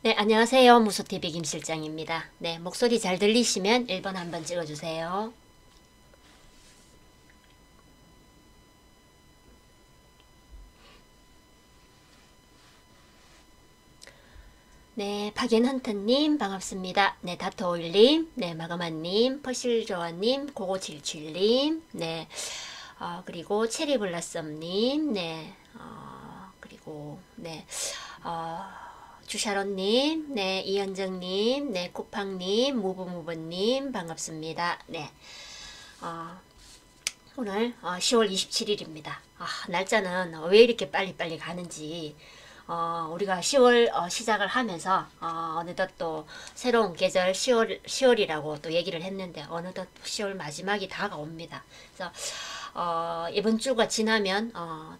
네, 안녕하세요. 무소TV 김 실장입니다. 네, 목소리 잘 들리시면 1번 한번 찍어주세요. 네, 박연헌트님 반갑습니다. 네, 다토오일님, 네, 마그마님, 퍼실조아님, 고고칠칠님, 네, 그리고 체리블라썸님, 네, 그리고 네, 어, 주샤론님, 네, 이현정님, 네, 쿠팡님, 무브무브님 반갑습니다. 네, 어, 오늘 10월 27일입니다. 날짜는 왜 이렇게 빨리빨리 가는지 우리가 10월 시작을 하면서 어느덧 또 새로운 계절 10월이라고 또 얘기를 했는데 어느덧 10월 마지막이 다가옵니다. 그래서 이번 주가 지나면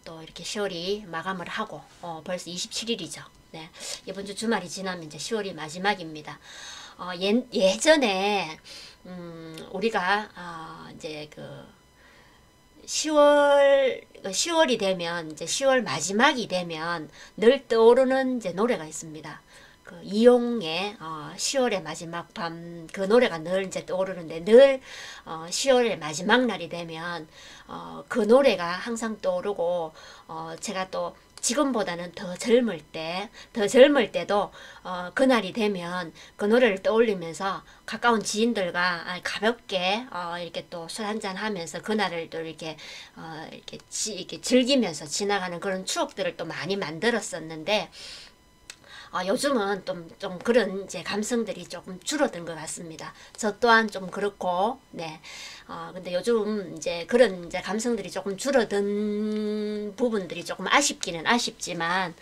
또 이렇게 10월이 마감을 하고 벌써 27일이죠. 네, 이번 주 주말이 지나면 이제 10월이 마지막입니다. 예전에 우리가 이제 그 10월이 되면 이제 10월 마지막이 되면 늘 떠오르는 이제 노래가 있습니다. 그 이용의 10월의 마지막 밤 그 노래가 늘 이제 떠오르는데 늘 10월의 마지막 날이 되면 그 노래가 항상 떠오르고 제가 또 지금보다는 더 젊을 때도 그날이 되면 그 노래를 떠올리면서 가까운 지인들과 가볍게 이렇게 또 술 한잔 하면서 그날을 또 이렇게 즐기면서 지나가는 그런 추억들을 또 많이 만들었었는데 요즘은 좀 그런 이제 감성들이 조금 줄어든 것 같습니다. 저 또한 좀 그렇고, 네. 근데 요즘 이제 그런 이제 감성들이 조금 줄어든 부분들이 조금 아쉽기는 아쉽지만,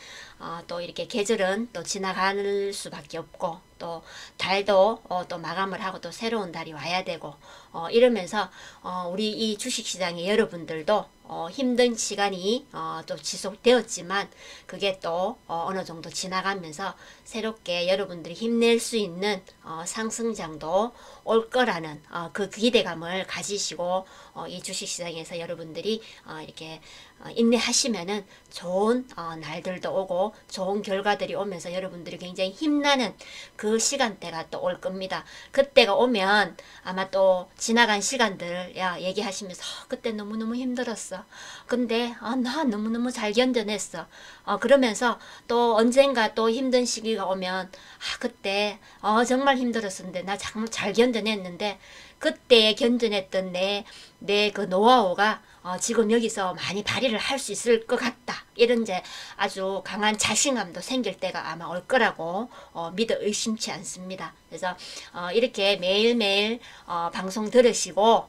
또 이렇게 계절은 또 지나갈 수밖에 없고, 또 달도 또 마감을 하고 또 새로운 달이 와야 되고, 이러면서 우리 이 주식시장의 여러분들도 힘든 시간이 또 지속되었지만 그게 또 어느 정도 지나가면서 새롭게 여러분들이 힘낼 수 있는 상승장도 올 거라는 그 기대감을 가지시고 이 주식시장에서 여러분들이 이렇게 인내하시면은 좋은 날들도 오고 좋은 결과들이 오면서 여러분들이 굉장히 힘나는 그 시간대가 또 올 겁니다. 그때가 오면 아마 또 지나간 시간들 얘기하시면서 그때 너무너무 힘들었어. 근데 나 너무너무 잘 견뎌냈어. 그러면서 또 언젠가 또 힘든 시기가 오면 그때 정말 힘들었었는데 나 정말 잘 견뎌냈는데 그때 견뎌냈던 내 그 노하우가 지금 여기서 많이 발휘를 할 수 있을 것 같다. 이런 이제 아주 강한 자신감도 생길 때가 아마 올 거라고 믿어 의심치 않습니다. 그래서 이렇게 매일매일 방송 들으시고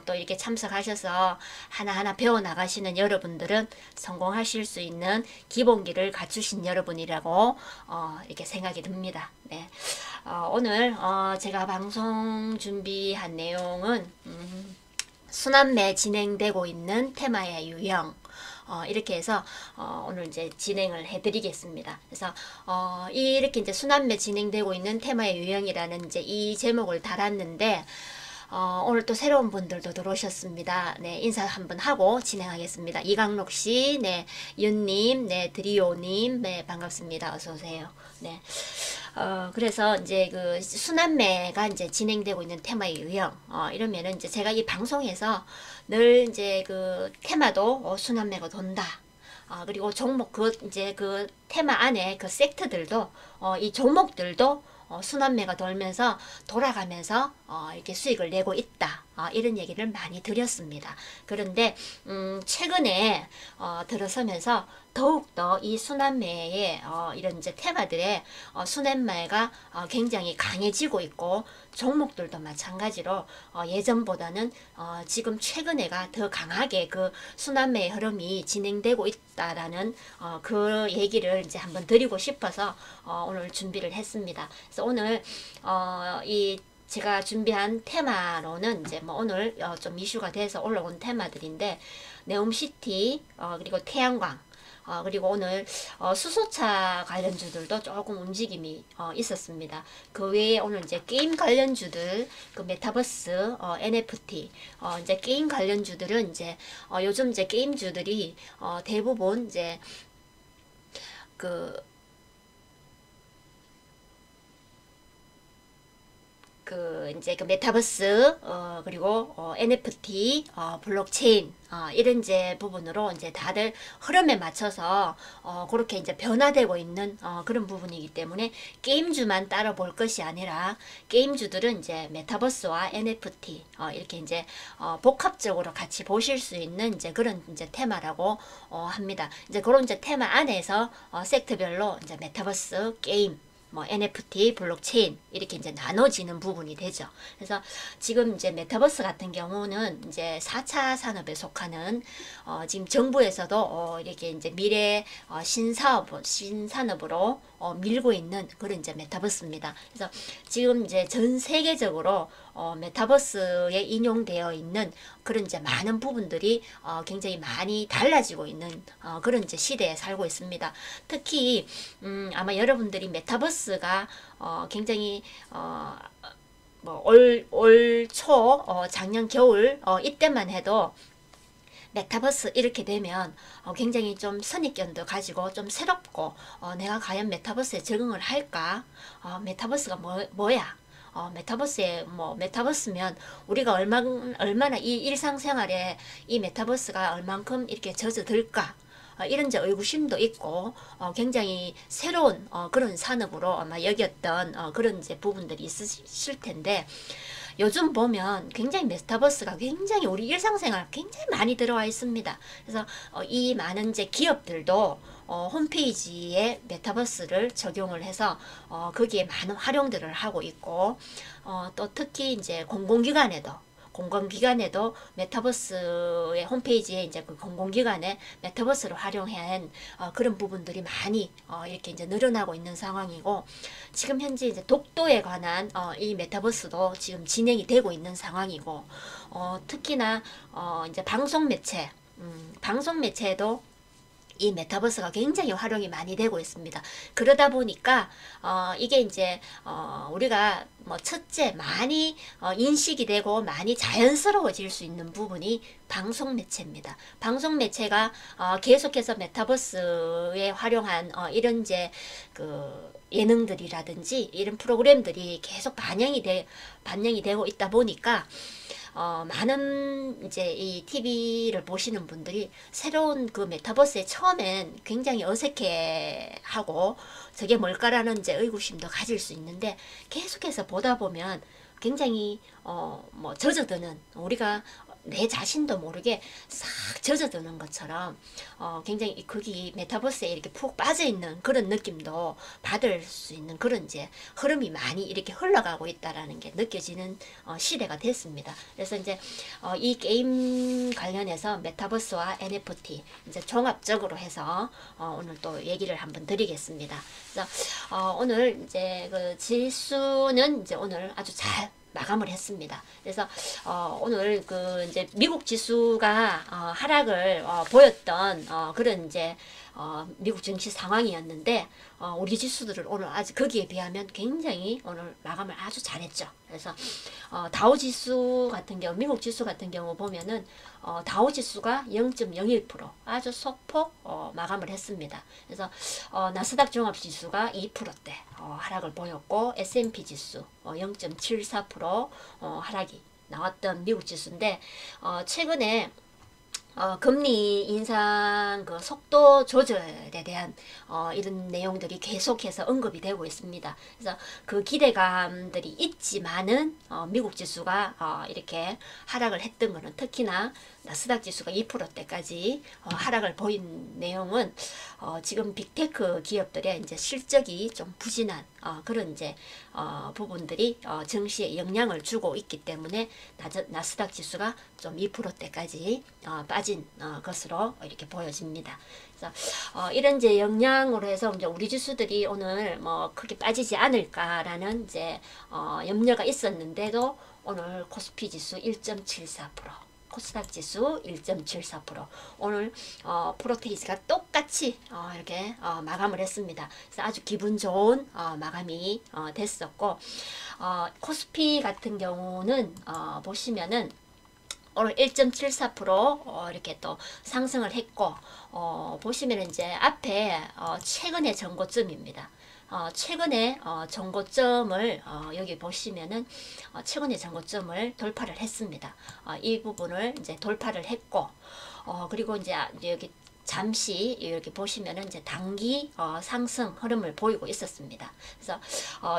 또 이렇게 참석하셔서 하나하나 배워 나가시는 여러분들은 성공하실 수 있는 기본기를 갖추신 여러분이라고 이렇게 생각이 듭니다. 네. 오늘 제가 방송 준비한 내용은 순환매 진행되고 있는 테마의 유형 이렇게 해서 오늘 이제 진행을 해드리겠습니다. 그래서 이렇게 이제 순환매 진행되고 있는 테마의 유형이라는 이제 이 제목을 달았는데 오늘 또 새로운 분들도 들어오셨습니다. 네, 인사 한번 하고 진행하겠습니다. 이강록 씨, 네, 윤님, 네, 드리오님, 네, 반갑습니다. 어서 오세요. 네. 그래서 이제 그 순환매가 이제 진행되고 있는 테마의 유형, 이러면은 이제 제가 이 방송에서 늘 이제 그 테마도 순환매가 돈다. 그리고 종목 이제 그 테마 안에 그 섹터들도 이 종목들도 순환매가 돌면서 돌아가면서 이렇게 수익을 내고 있다. 이런 얘기를 많이 드렸습니다. 그런데 최근에 들어서면서 더욱더 이 순환매의 이런 이제 테마들의 순환매가 굉장히 강해지고 있고 종목들도 마찬가지로 예전보다는 지금 최근에가 더 강하게 그 순환매의 흐름이 진행되고 있다라는 그 얘기를 이제 한번 드리고 싶어서 오늘 준비를 했습니다. 그래서 오늘 이 제가 준비한 테마로는 이제 뭐 오늘 좀 이슈가 돼서 올라온 테마들인데 네옴시티 그리고 태양광 그리고 오늘 수소차 관련주들도 조금 움직임이 있었습니다. 그 외에 오늘 이제 게임 관련주들, 그 메타버스, NFT, 이제 게임 관련주들은 이제 요즘 이제 게임주들이 대부분 이제 그 이제 그 메타버스, 그리고 NFT, 블록체인, 이런 이제 부분으로 이제 다들 흐름에 맞춰서 그렇게 이제 변화되고 있는 그런 부분이기 때문에 게임주만 따라 볼 것이 아니라 게임주들은 이제 메타버스와 NFT 이렇게 이제 복합적으로 같이 보실 수 있는 이제 그런 이제 테마라고 합니다. 이제 그런 이제 테마 안에서 섹터별로 이제 메타버스, 게임, 뭐 NFT, 블록체인 이렇게 이제 나눠지는 부분이 되죠. 그래서 지금 이제 메타버스 같은 경우는 이제 4차 산업에 속하는 지금 정부에서도 이렇게 이제 미래 신산업으로 밀고 있는 그런 이제 메타버스입니다. 그래서 지금 이제 전 세계적으로 메타버스에 인용되어 있는 그런 이제 많은 부분들이 굉장히 많이 달라지고 있는 그런 이제 시대에 살고 있습니다. 특히 아마 여러분들이 메타버스가 굉장히 뭐 올 초, 작년 겨울 이때만 해도 메타버스 이렇게 되면 굉장히 좀 선입견도 가지고 좀 새롭고 내가 과연 메타버스에 적응을 할까? 메타버스가 뭐야? 메타버스면 우리가 얼마나 이 일상생활에 이 메타버스가 얼만큼 이렇게 젖어들까? 이런 이제 의구심도 있고 굉장히 새로운 그런 산업으로 아마 여겼던 그런 이제 부분들이 있으실 텐데 요즘 보면 굉장히 메타버스가 굉장히 우리 일상생활 굉장히 많이 들어와 있습니다. 그래서 이 많은 이제 기업들도 홈페이지에 메타버스를 적용을 해서 거기에 많은 활용들을 하고 있고 또 특히 이제 공공기관에도 메타버스의 홈페이지에 이제 그 공공기관에 메타버스를 활용한 그런 부분들이 많이 이렇게 이제 늘어나고 있는 상황이고 지금 현재 이제 독도에 관한 이 메타버스도 지금 진행이 되고 있는 상황이고 특히나 이제 방송 매체에도 이 메타버스가 굉장히 활용이 많이 되고 있습니다. 그러다 보니까 이게 이제 우리가 뭐 첫째 많이 인식이 되고 많이 자연스러워질 수 있는 부분이 방송 매체입니다. 방송 매체가 계속해서 메타버스에 활용한 이런 이제 그 예능들이라든지 이런 프로그램들이 계속 반영이 되고 있다 보니까 많은 이제 이 TV를 보시는 분들이 새로운 그 메타버스에 처음엔 굉장히 어색해하고 저게 뭘까라는 이제 의구심도 가질 수 있는데 계속해서 보다 보면 굉장히 뭐 젖어드는 우리가 내 자신도 모르게 싹 젖어드는 것처럼 굉장히 거기 메타버스에 이렇게 푹 빠져있는 그런 느낌도 받을 수 있는 그런 이제 흐름이 많이 이렇게 흘러가고 있다라는 게 느껴지는 시대가 됐습니다. 그래서 이제 이 게임 관련해서 메타버스와 NFT 이제 종합적으로 해서 오늘 또 얘기를 한번 드리겠습니다. 그래서 오늘 이제 그 지수는 이제 오늘 아주 잘 마감을 했습니다. 그래서 오늘 그 이제 미국 지수가 하락을 보였던 그런 이제 미국 증시 상황이었는데 우리 지수들은 오늘 아직 거기에 비하면 굉장히 오늘 마감을 아주 잘했죠. 그래서 다우 지수 같은 경우 미국 지수 같은 경우 보면은 다우 지수가 0.01% 아주 소폭 마감을 했습니다. 그래서 나스닥 종합 지수가 2%대 하락을 보였고 S&P 지수 0.74% 하락이 나왔던 미국 지수인데 최근에 금리 인상 그 속도 조절에 대한 이런 내용들이 계속해서 언급이 되고 있습니다. 그래서 그 기대감들이 있지만은 미국 지수가 이렇게 하락을 했던 거는 특히나 나스닥 지수가 2%대까지 하락을 보인 내용은 지금 빅테크 기업들의 이제 실적이 좀 부진한 그런 이제 부분들이 증시에 영향을 주고 있기 때문에 나스닥 지수가 좀 2%대까지 빠진 것으로 이렇게 보여집니다. 그래서 이런 이제 영향으로 해서 이제 우리 지수들이 오늘 뭐 크게 빠지지 않을까라는 이제 염려가 있었는데도 오늘 코스피 지수 1.74%. 코스닥 지수 1.74% 오늘 프로테이스가 똑같이 이렇게 마감을 했습니다. 그래서 아주 기분 좋은 마감이 됐었고 코스피 같은 경우는 보시면은 오늘 1.74% 이렇게 또 상승을 했고 보시면 이제 앞에 최근의 전고점입니다. 최근에 전고점을 여기 보시면은 최근에 전고점을 돌파를 했습니다. 이 부분을 이제 돌파를 했고 그리고 이제 여기 잠시 이렇게 보시면은 이제 단기 상승 흐름을 보이고 있었습니다. 그래서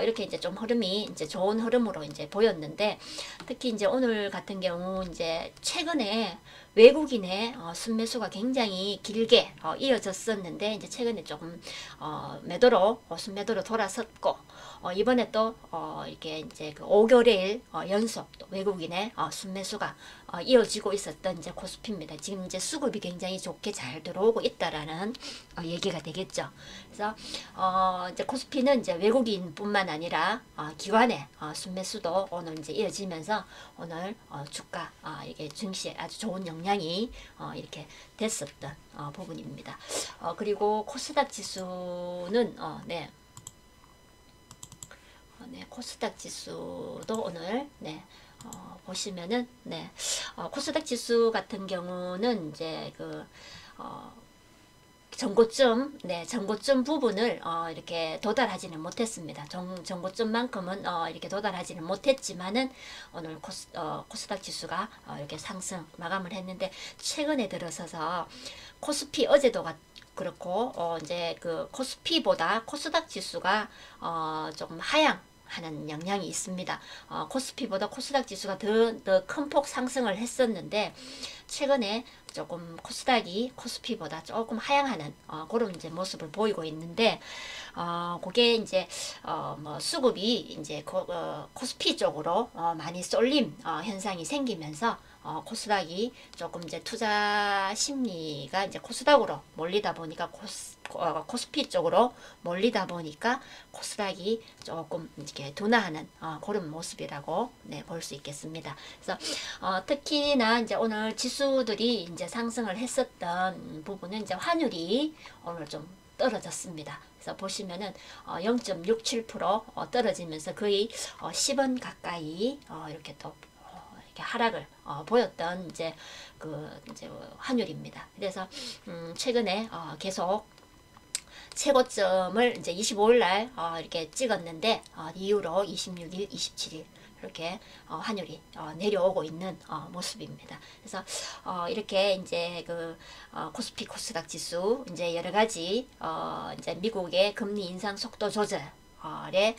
이렇게 이제 좀 흐름이 이제 좋은 흐름으로 이제 보였는데, 특히 이제 오늘 같은 경우 이제 최근에 외국인의 순매수가 굉장히 길게 이어졌었는데, 이제 최근에 조금 매도로 순매도로 돌아섰고, 이번에 또 이렇게 이제 그 5개월 연속 또 외국인의 순매수가 이어지고 있었던 이제 코스피입니다. 지금 이제 수급이 굉장히 좋게 잘 들어오고 있다라는 얘기가 되겠죠. 그래서 이제 코스피는 이제 외국인뿐만 아니라 기관의 순매수도 오늘 이제 이어지면서 오늘 주가 이게 증시에 아주 좋은 영향이 이렇게 됐었던 부분입니다. 그리고 코스닥 지수는 네. 코스닥 지수도 오늘 보시면은 코스닥 지수 같은 경우는 이제 그 전고점 부분을 이렇게 도달하지는 못했습니다. 전고점만큼은 이렇게 도달하지는 못했지만은 오늘 코스닥 지수가 이렇게 상승 마감을 했는데, 최근에 들어서서 코스피 어제도 그렇고 이제 그 코스피보다 코스닥 지수가 조금 하향하는 영향이 있습니다. 코스피보다 코스닥 지수가 더 큰 폭 상승을 했었는데, 최근에 조금 코스닥이 코스피보다 조금 하향하는 그런 이제 모습을 보이고 있는데, 그게 이제 뭐 수급이 이제 코스피 쪽으로 많이 쏠림 현상이 생기면서 코스닥이 조금 이제 투자 심리가 이제 코스닥으로 몰리다 보니까 코스피 쪽으로 몰리다 보니까 코스닥이 조금 이렇게 둔화하는 그런 모습이라고 볼 수 있겠습니다. 그래서 특히나 이제 오늘 지수들이 이제 상승을 했었던 부분은 이제 환율이 오늘 좀 떨어졌습니다. 그래서 보시면은 0.67% 떨어지면서 거의 10원 가까이 이렇게 또 하락을 보였던 이제 환율입니다. 그래서 최근에 계속 최고점을 이제 25일 날 이렇게 찍었는데, 이후로 26일, 27일 이렇게 환율이 내려오고 있는 모습입니다. 그래서 이렇게 이제 그 코스피 코스닥 지수 이제 여러 가지 이제 미국의 금리 인상 속도 조절 의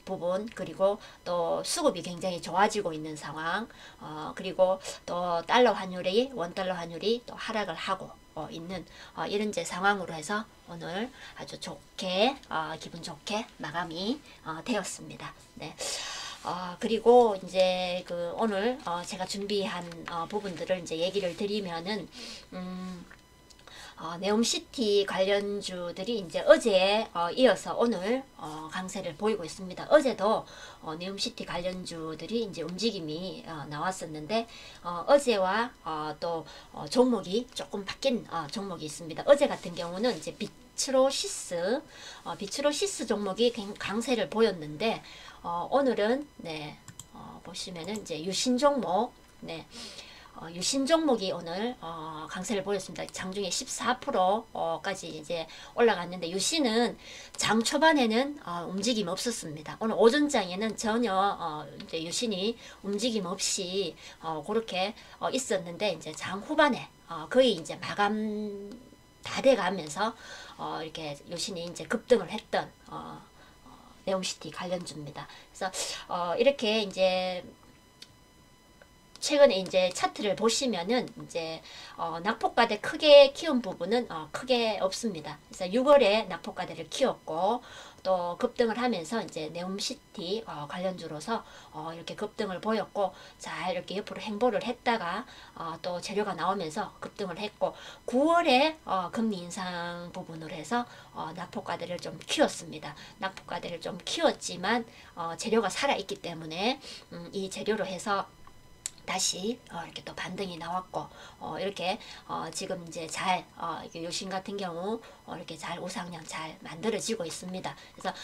부분, 그리고 또 수급이 굉장히 좋아지고 있는 상황, 그리고 또 달러 환율이 원달러 환율이 또 하락을 하고 있는 이런 제 상황으로 해서 오늘 아주 좋게 기분 좋게 마감이 되었습니다. 네. 그리고 이제 그 오늘 제가 준비한 부분들을 이제 얘기를 드리면은 네옴시티 관련주들이 이제 어제에 이어서 오늘 강세를 보이고 있습니다. 어제도 네옴시티 관련주들이 이제 움직임이 나왔었는데, 어제와 또 종목이 조금 바뀐 종목이 있습니다. 어제 같은 경우는 이제 비츠로시스 종목이 강세를 보였는데, 오늘은 보시면은 이제 유신 종목 유신 종목이 오늘 강세를 보였습니다. 장중에 14%까지 이제 올라갔는데, 유신은 장 초반에는 움직임 없었습니다. 오늘 오전장에는 전혀 이제 유신이 움직임 없이 그렇게 있었는데, 이제 장 후반에 거의 이제 마감 다 돼가면서 이렇게 유신이 이제 급등을 했던 네옴시티 관련주입니다. 그래서 이렇게 이제 최근에 이제 차트를 보시면은 이제 낙폭과대 크게 키운 부분은 크게 없습니다. 그래서 6월에 낙폭과대를 키웠고, 또 급등을 하면서 이제 네옴시티 관련주로서 이렇게 급등을 보였고, 자 이렇게 옆으로 행보를 했다가 또 재료가 나오면서 급등을 했고, 9월에 금리 인상 부분으로 해서 낙폭과대를 좀 키웠습니다. 낙폭과대를 좀 키웠지만 재료가 살아있기 때문에 이 재료로 해서 다시 이렇게 또 반등이 나왔고, 이렇게 지금 이제 잘 요신 같은 경우 이렇게 잘 우상향 잘 만들어지고 있습니다. 그래서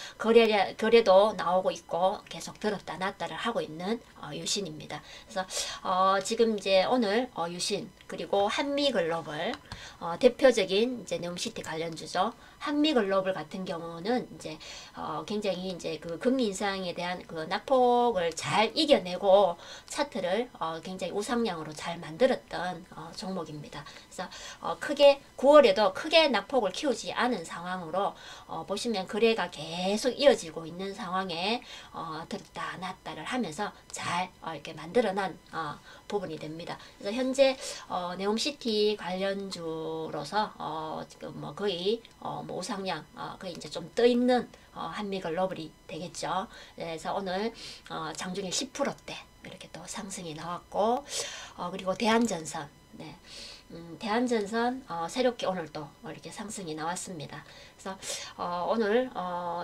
거래도 나오고 있고 계속 들었다 놨다를 하고 있는 유신입니다. 그래서 지금 이제 오늘 유신 그리고 한미글로벌 대표적인 이제 네옴시티 관련주죠. 한미글로벌 같은 경우는 이제 굉장히 이제 그 금리 인상에 대한 그 낙폭을 잘 이겨내고 차트를 굉장히 우상향으로 잘 만들었던 종목입니다. 그래서 크게 9월에도 크게 낙폭을 키우지 않은 상황으로 보시면 거래가 계속 이어지고 있는 상황에 들었다 놨다를 하면서 잘 이렇게 만들어난 부분이 됩니다. 그래서 현재 네옴시티 관련주로서 지금 뭐 거의 뭐 우상향 거의 이제 좀 떠 있는 한미글로벌이 되겠죠. 그래서 오늘 장중에 10%대 이렇게 또 상승이 나왔고 그리고 대한전선 네. 대한전선 새롭게 오늘 또 이렇게 상승이 나왔습니다. 그래서 오늘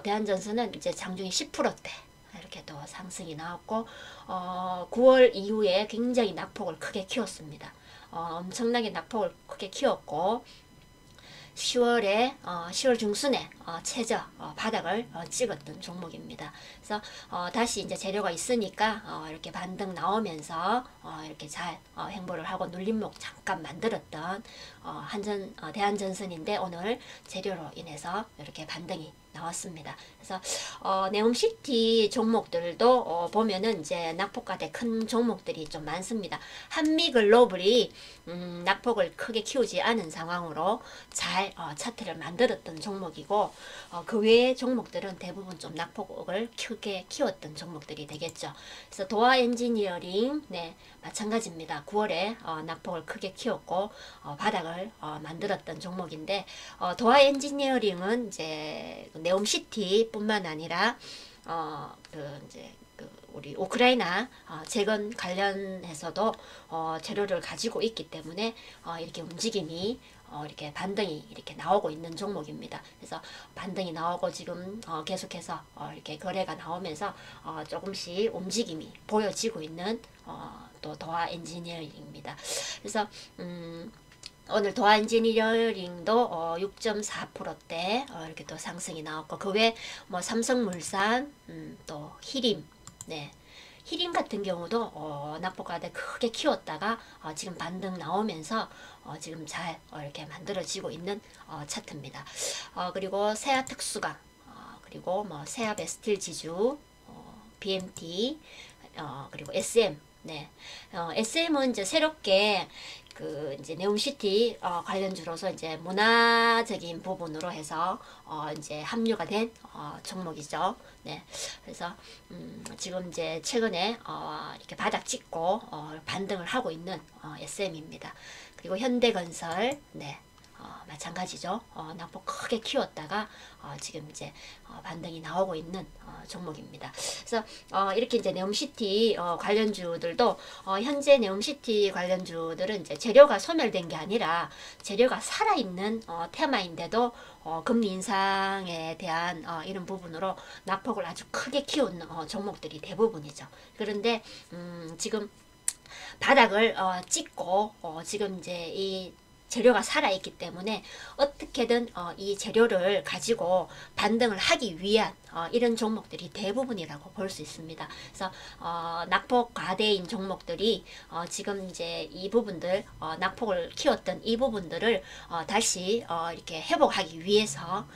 대한전선은 이제 장중에 10%대 이렇게 또 상승이 나왔고 9월 이후에 굉장히 낙폭을 크게 키웠습니다. 엄청나게 낙폭을 크게 키웠고 10월 중순에 최저 바닥을 찍었던 종목입니다. 그래서 다시 이제 재료가 있으니까 이렇게 반등 나오면서 이렇게 잘 횡보를 하고 눌림목 잠깐 만들었던 대한전선인데 오늘 재료로 인해서 이렇게 반등이 나왔습니다. 그래서 네옴시티 종목들도 보면은 이제 낙폭과대 큰 종목들이 좀 많습니다. 한미글로벌이 낙폭을 크게 키우지 않은 상황으로 잘 차트를 만들었던 종목이고 그 외의 종목들은 대부분 좀 낙폭을 크게 키웠던 종목들이 되겠죠. 그래서 도화 엔지니어링 네 마찬가지입니다. 9월에 낙폭을 크게 키웠고 바닥을 만들었던 종목인데 도화 엔지니어링은 이제 네옴시티 뿐만 아니라 이제 우리 우크라이나 재건 관련해서도 재료를 가지고 있기 때문에 이렇게 움직임이 이렇게 반등이 이렇게 나오고 있는 종목입니다. 그래서 반등이 나오고 지금 계속해서 이렇게 거래가 나오면서 조금씩 움직임이 보여지고 있는 또 도화 엔지니어링입니다. 그래서 오늘 도화 엔지니어링도 6.4%대 이렇게 또 상승이 나왔고 그 외 뭐 삼성물산 또 히림 네 히림 같은 경우도 낙폭과대 크게 키웠다가 지금 반등 나오면서 지금 잘 이렇게 만들어지고 있는 차트입니다. 그리고 세아특수강 그리고 뭐 세아베스틸지주 BMT 그리고 SM 네 SM은 이제 새롭게 그 이제 네옴시티 관련주로서 이제 문화적인 부분으로 해서 이제 합류가 된 종목이죠. 네, 그래서 지금 이제 최근에 이렇게 바닥 찍고 반등을 하고 있는 SM입니다. 그리고 현대건설 네. 마찬가지죠. 낙폭 크게 키웠다가 지금 이제 반등이 나오고 있는 종목입니다. 그래서 이렇게 이제 네옴시티 관련주들도 현재 네옴시티 관련주들은 이제 재료가 소멸된 게 아니라 재료가 살아있는 테마인데도 금리 인상에 대한 이런 부분으로 낙폭을 아주 크게 키운 종목들이 대부분이죠. 그런데 지금 바닥을 찍고 지금 이제 이 재료가 살아있기 때문에 어떻게든 이 재료를 가지고 반등을 하기 위한 이런 종목들이 대부분이라고 볼 수 있습니다. 그래서 낙폭 과대인 종목들이 지금 이제 이 부분들 낙폭을 키웠던 이 부분들을 다시 이렇게 회복하기 위해서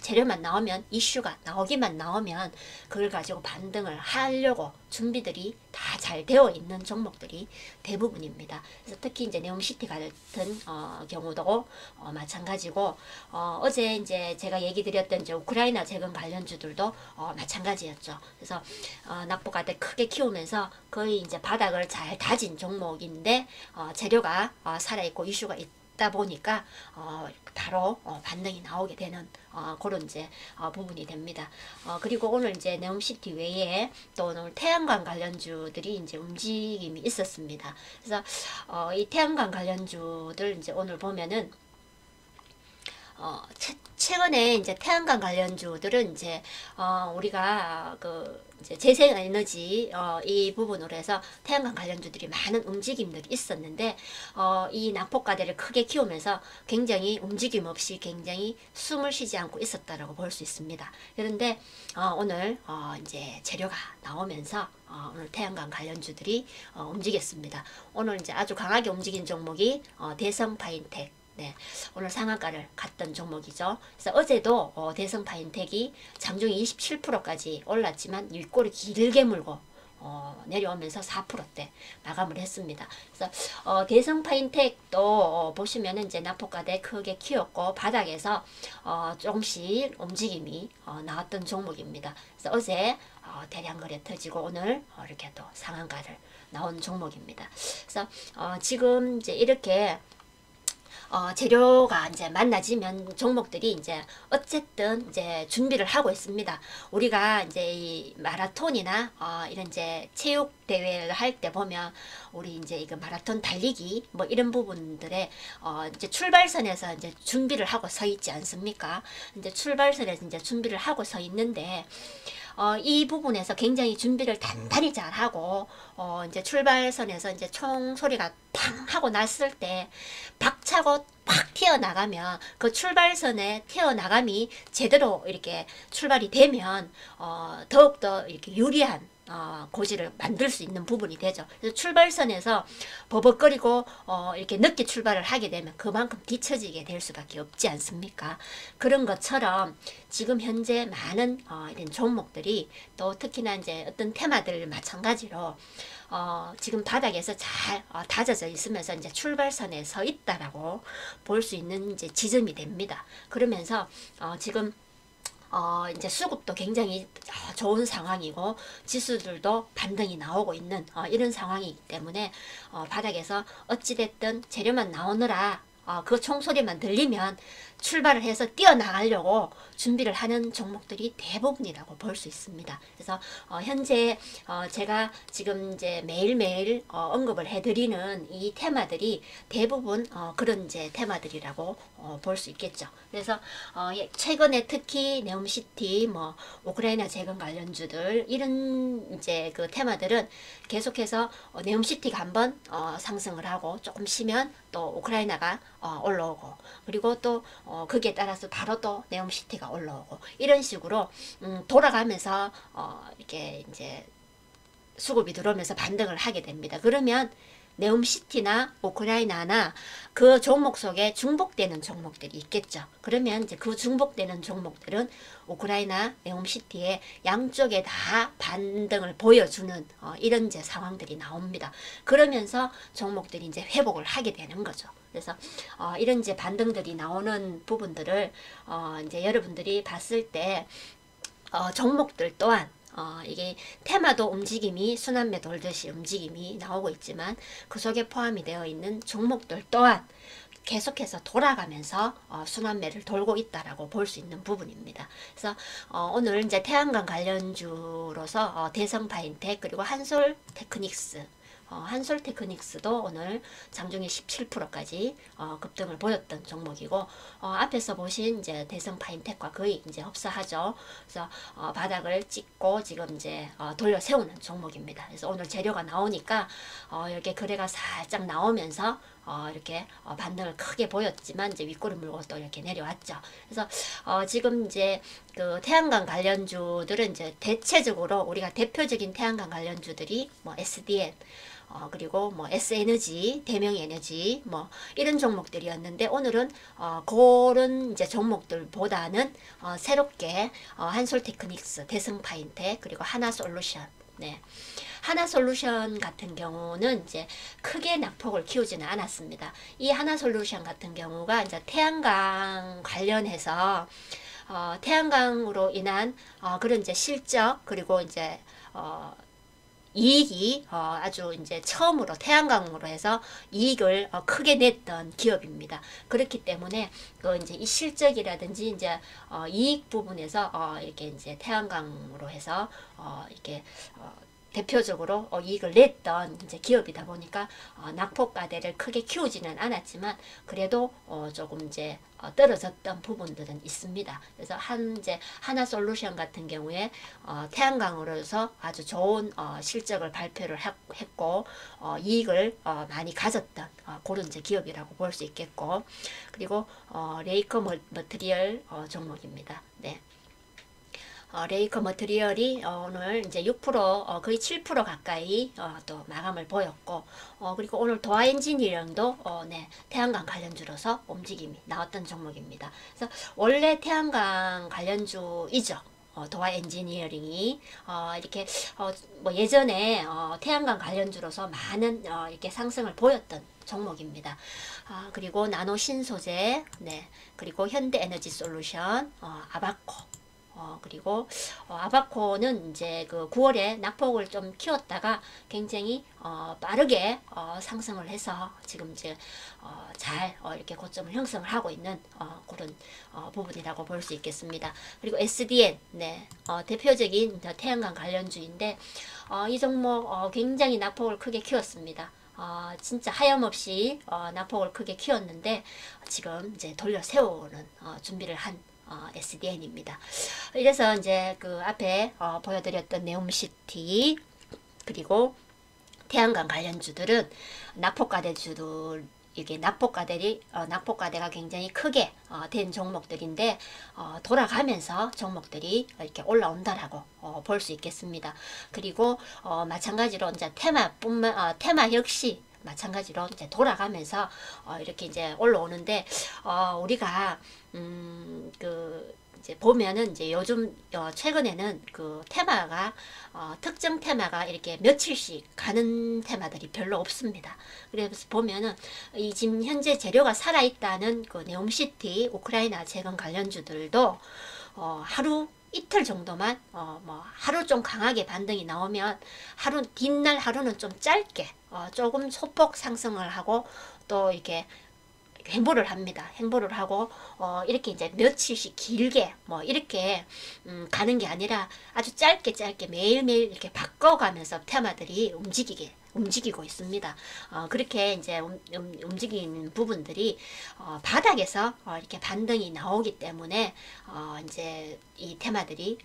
재료만 나오면 이슈가 나오기만 나오면 그걸 가지고 반등을 하려고 준비들이 다 잘 되어 있는 종목들이 대부분입니다. 그래서 특히 이제 네옴시티 같은 경우도 마찬가지고 어제 이제 제가 얘기 드렸던 이제 우크라이나 재건 관련주들도 마찬가지였죠. 그래서 낙폭과대 크게 키우면서 거의 이제 바닥을 잘 다진 종목인데 재료가 살아있고 이슈가 있다 보니까 바로 반등이 나오게 되는 그런 이제 부분이 됩니다. 그리고 오늘 이제 네옴시티 외에 또 오늘 태양광 관련주들이 이제 움직임이 있었습니다. 그래서 이 태양광 관련주들 이제 오늘 보면은 최근에 이제 태양광 관련주들은 이제 우리가 그 이제 재생에너지 이 부분으로 해서 태양광 관련주들이 많은 움직임들이 있었는데 이 낙폭과대를 크게 키우면서 굉장히 움직임 없이 굉장히 숨을 쉬지 않고 있었다라고 볼 수 있습니다. 그런데 오늘 이제 재료가 나오면서 오늘 태양광 관련주들이 움직였습니다. 오늘 이제 아주 강하게 움직인 종목이 대성파인텍. 네, 오늘 상한가를 갔던 종목이죠. 그래서 어제도 대성파인텍이 장중에 27%까지 올랐지만 윗골을 길게 물고 내려오면서 4%대 마감을 했습니다. 그래서 대성파인텍도 보시면은 이제 낙폭과대 크게 키웠고 바닥에서 조금씩 움직임이 나왔던 종목입니다. 그래서 어제 대량 거래 터지고 오늘 이렇게 또 상한가를 나온 종목입니다. 그래서 지금 이제 이렇게 재료가 이제 만나지면 종목들이 이제 어쨌든 이제 준비를 하고 있습니다. 우리가 이제 이 마라톤이나 이런 이제 체육 대회를 할 때 보면 우리 이제 이거 마라톤 달리기 뭐 이런 부분들에 이제 출발선에서 이제 준비를 하고 서 있지 않습니까? 이제 출발선에서 이제 준비를 하고 서 있는데 이 부분에서 굉장히 준비를 단단히 잘 하고 이제 출발선에서 이제 총 소리가 팡 하고 났을 때 박차고 팍 튀어나가면 그 출발선에 튀어나감이 제대로 이렇게 출발이 되면 더욱더 이렇게 유리한 고지를 만들 수 있는 부분이 되죠. 그래서 출발선에서 버벅거리고 이렇게 늦게 출발을 하게 되면 그만큼 뒤처지게 될 수밖에 없지 않습니까? 그런 것처럼 지금 현재 많은 이런 종목들이 또 특히나 이제 어떤 테마들 마찬가지로 지금 바닥에서 잘 다져져 있으면서 이제 출발선에 서 있다라고 볼 수 있는 이제 지점이 됩니다. 그러면서 지금 이제 수급도 굉장히 좋은 상황이고 지수들도 반등이 나오고 있는 이런 상황이기 때문에 바닥에서 어찌됐든 재료만 나오느라 그 총소리만 들리면 출발을 해서 뛰어나가려고 준비를 하는 종목들이 대부분이라고 볼 수 있습니다. 그래서 현재 제가 지금 이제 매일매일 언급을 해드리는 이 테마들이 대부분 그런 이제 테마들이라고 볼 수 있겠죠. 그래서 최근에 특히 네옴시티, 뭐 우크라이나 재건 관련주들 이런 이제 그 테마들은 계속해서 네옴시티가 한번 상승을 하고 조금 쉬면 또 우크라이나가 올라오고 그리고 또 거기에 따라서 바로 또 네옴시티가 올라오고 이런 식으로 돌아가면서 이렇게 이제 수급이 들어오면서 반등을 하게 됩니다. 그러면 네옴시티나 우크라이나나 그 종목 속에 중복되는 종목들이 있겠죠. 그러면 이제 그 중복되는 종목들은 우크라이나, 네옴시티의 양쪽에 다 반등을 보여주는 이런 이제 상황들이 나옵니다. 그러면서 종목들이 이제 회복을 하게 되는 거죠. 그래서 이런 이제 반등들이 나오는 부분들을 이제 여러분들이 봤을 때 종목들 또한 이게 테마도 움직임이 순환매 돌듯이 움직임이 나오고 있지만 그 속에 포함이 되어 있는 종목들 또한 계속해서 돌아가면서 순환매를 돌고 있다라고 볼 수 있는 부분입니다. 그래서 오늘 이제 태양광 관련주로서 대성파인텍 그리고 한솔테크닉스 한솔테크닉스도 오늘 장중에 17%까지 급등을 보였던 종목이고 앞에서 보신 이제 대성파인텍과 거의 이제 흡사하죠. 그래서 바닥을 찍고 지금 이제 돌려 세우는 종목입니다. 그래서 오늘 재료가 나오니까 이렇게 거래가 살짝 나오면서 이렇게 반등을 크게 보였지만 이제 윗골을 물고 또 이렇게 내려왔죠. 그래서 지금 이제 그 태양광 관련주들은 이제 대체적으로 우리가 대표적인 태양광 관련주들이 뭐 SDN 그리고 뭐 S에너지, 대명에너지 뭐 이런 종목들이었는데 오늘은 그런 이제 종목들보다는 새롭게 한솔테크닉스, 대성파인텍 그리고 하나솔루션 네. 하나솔루션 같은 경우는 이제 크게 낙폭을 키우지는 않았습니다. 이 하나솔루션 같은 경우가 이제 태양광 관련해서 태양광으로 인한 그런 이제 실적 그리고 이제 이익이 아주 이제 처음으로 태양광으로 해서 이익을 크게 냈던 기업입니다. 그렇기 때문에 그 이제 이 실적이라든지 이제 이익 부분에서 이렇게 이제 태양광으로 해서 이렇게 대표적으로 이익을 냈던 이제 기업이다 보니까 낙폭과대를 크게 키우지는 않았지만 그래도 조금 이제 떨어졌던 부분들은 있습니다. 그래서 이제 하나솔루션 같은 경우에 태양광으로서 아주 좋은 실적을 발표를 했고 이익을 많이 가졌던 그런 이제 기업이라고 볼 수 있겠고, 그리고 레이커 머티리얼 종목입니다. 네. 레이커 머티리얼이 오늘 이제 6% 거의 7% 가까이 또 마감을 보였고, 그리고 오늘 도화 엔지니어링도 네, 태양광 관련주로서 움직임이 나왔던 종목입니다. 그래서 원래 태양광 관련주이죠. 도화 엔지니어링이 이렇게 뭐 예전에 태양광 관련주로서 많은 이렇게 상승을 보였던 종목입니다. 그리고 나노 신소재, 네, 그리고 현대 에너지 솔루션, 아바코. 그리고 아바코는 이제 그 9월에 낙폭을 좀 키웠다가 굉장히 빠르게 상승을 해서 지금 이제 잘 이렇게 고점을 형성을 하고 있는 그런 부분이라고 볼 수 있겠습니다. 그리고 SDN, 네, 대표적인 태양광 관련주인데 이 종목 굉장히 낙폭을 크게 키웠습니다. 진짜 하염없이 낙폭을 크게 키웠는데 지금 이제 돌려 세우는 준비를 한 SDN입니다. 이래서 이제 그 앞에 보여드렸던 네옴시티 그리고 태양광 관련주들은 낙폭과대주들, 이게 낙폭과대가 굉장히 크게 된 종목들인데 돌아가면서 종목들이 이렇게 올라온다라고 볼 수 있겠습니다. 그리고 마찬가지로 이제 테마 역시 마찬가지로 이제 돌아가면서 이렇게 이제 올라오는데 우리가 그 이제 보면은 이제 요즘 최근에는 그 테마가 특정 테마가 이렇게 며칠씩 가는 테마들이 별로 없습니다. 그래서 보면은 이 지금 현재 재료가 살아있다는 그 네옴시티 우크라이나 재건 관련주들도 하루 이틀 정도만 뭐 하루 좀 강하게 반등이 나오면 뒷날 하루는 좀 짧게 조금 소폭 상승을 하고 또 이렇게 행보를 합니다. 행보를 하고 이렇게 이제 며칠씩 길게 뭐 이렇게 가는 게 아니라 아주 짧게 매일매일 이렇게 바꿔가면서 테마들이 움직이고 있습니다. 그렇게 이제 움직이는 부분들이 바닥에서 이렇게 반등이 나오기 때문에 이제 이 테마들이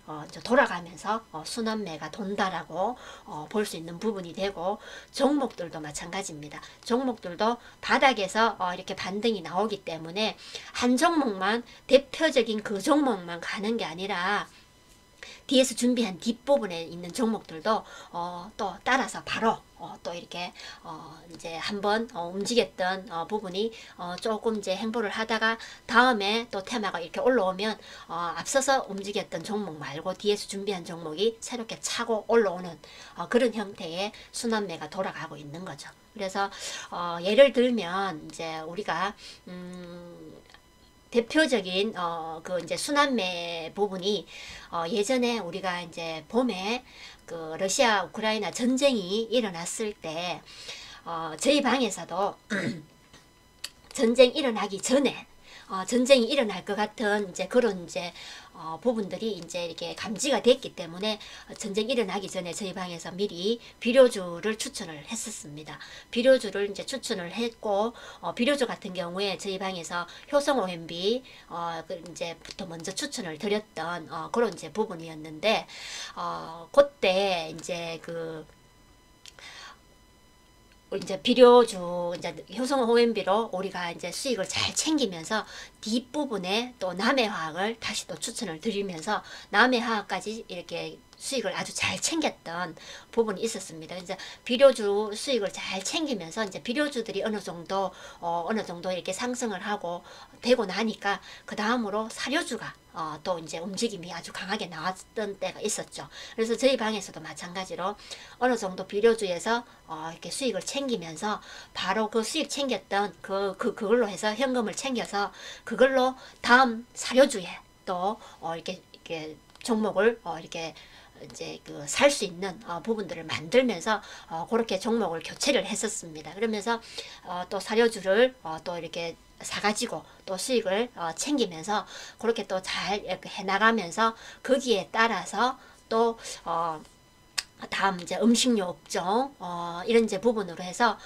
돌아가면서 순환매가 돈다라고 볼 수 있는 부분이 되고, 종목들도 마찬가지입니다. 종목들도 바닥에서 이렇게 반등이 나오기 때문에 한 종목만, 대표적인 그 종목만 가는 게 아니라 뒤에서 준비한 뒷부분에 있는 종목들도 또 따라서 바로 또 이렇게 이제 한번 움직였던 부분이 조금 이제 행보를 하다가 다음에 또 테마가 이렇게 올라오면 앞서서 움직였던 종목 말고 뒤에서 준비한 종목이 새롭게 차고 올라오는 그런 형태의 순환매가 돌아가고 있는 거죠. 그래서 예를 들면 이제 우리가 대표적인 그 이제 순환매 부분이 예전에 우리가 이제 봄에 그 러시아 우크라이나 전쟁이 일어났을 때 저희 방에서도 전쟁 일어나기 전에 전쟁이 일어날 것 같은 이제 그런 이제 부분들이 이제 이렇게 감지가 됐기 때문에 전쟁 일어나기 전에 저희 방에서 미리 비료주를 추천을 했었습니다. 비료주를 이제 추천을 했고 비료주 같은 경우에 저희 방에서 효성 OMB 이제부터 먼저 추천을 드렸던 그런 이제 부분이었는데 그때 이제 이제 비료주 이제 효성 OMB로 우리가 이제 수익을 잘 챙기면서 뒷부분에 또 남해화학을 다시 또 추천을 드리면서 남해화학까지 이렇게 수익을 아주 잘 챙겼던 부분이 있었습니다. 이제 비료주 수익을 잘 챙기면서 이제 비료주들이 어느 정도 이렇게 상승을 하고 되고 나니까 그 다음으로 사료주가 또 이제 움직임이 아주 강하게 나왔던 때가 있었죠. 그래서 저희 방에서도 마찬가지로 어느 정도 비료주에서 이렇게 수익을 챙기면서 바로 그 수익 챙겼던 그걸로 해서 현금을 챙겨서 그걸로 다음 사료주에 또 이렇게 종목을 이렇게 이제 살 수 있는 부분들을 만들면서 그렇게 종목을 교체를 했었습니다. 그러면서 또 사료주를 또 이렇게 사가지고 또 수익을 챙기면서 그렇게 또 잘 이렇게 해나가면서 거기에 따라서 또 다음 이제 음식료 업종 이런 이제 부분으로 해서